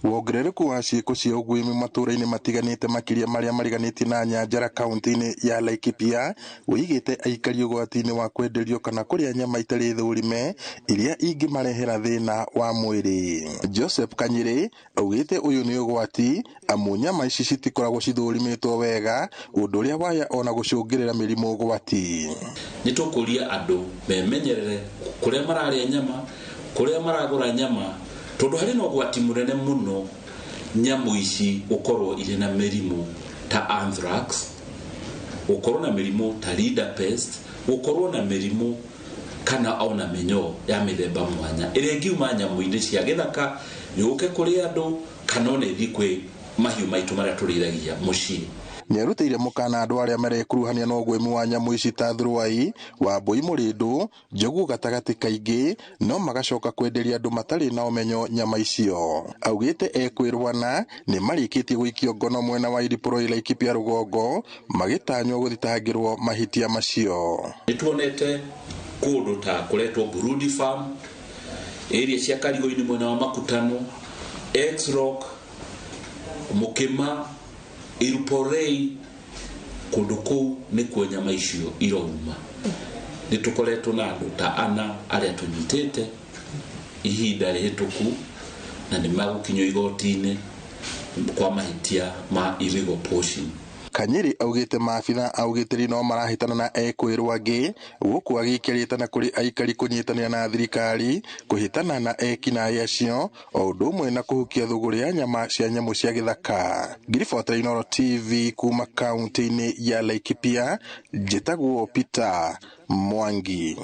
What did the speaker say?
Wongerereku wa ciĩko cia ũguĩmi matũũra-inĩ matiganĩte makĩria marĩa mariganĩtie na Nyanjara kaunti-inĩ ya Laikipia ũigĩte aikari ũgwati-inĩ wa kwenderio kana kũrĩa nyama itarĩ thũrime iria ingĩmarehera thĩna wa mwĩrĩ. Joseph Kanyiri augĩte ũyũ nĩ ũgwati amu nyama ici citikoragwo cithũrimĩtwo wega ũndũ ũrĩa waya ona gũcũngĩrĩra mĩrimũ ũgwati. Nĩtũkũria andũ memenyerere kũrĩa mararĩa nyama, kũrĩa maragũra nyama, tondũ harĩ na ũgwati mũnene mũno nyamũ ici gũkorwo irĩ na mĩrimũ ta anthrax, gũkorwo na mĩrimũ ta rinderpest, gũkorwo na mĩrimũ kana ona mĩnyoo ya mĩthemba mwanya ĩrĩa ĩngiuma nyamũ-inĩ cia gĩthaka yũke kũrĩ andũ kana ona ĩthiĩ kwĩ mahiũ maitũ marĩa tũrĩithagia mũciĩ. Nĩarutĩire mũkana andũ arĩa marekuruhania na ũguĩmi wa nyamũ ici ta thũrũai, wambũi mũrĩndũ, njogu gatagatĩ kaingĩ no magacoka kwenderia andũ matarĩ na ũmenyo nyama icio. Augĩte ekwĩrwana nĩ marĩkĩtie gũikio ngono mwena wa Ilipuroi Laikipia rũgongo magĩtanywo gũthitangĩrwo mahĩtia macio. Nĩtuonete kũndũ ta kũretwo Burudi Farm, area cia Karigũ-inĩ mwena wa Makutano, X-Rock, Mukima, Ilipuroi, kũndũ kũu nĩkuo nyama icio irauma. Nĩtũkoretwo na andũ ta ana arĩa tũnyitĩte ihinda rĩhĩtũku na nĩmagũkinyio igoti-inĩ kwa mahĩtia ma illegal poaching. Kanyiri augĩte maabitha augĩtĩri no marahĩtana na ekwĩrwo angĩ gũkũ agĩkĩrĩtana kũrĩ aikari kũnyitanĩra na thirikari kũhĩtana na ekinaĩ acio o ũndũ ũmwe na kũhukia thũgũrĩ ya nyama cia nyamũ cia gĩthaka. Ngiribota Inooro TV kuma kaunti-inĩ ya Laikipia, njĩtagwo Peter Mwangi.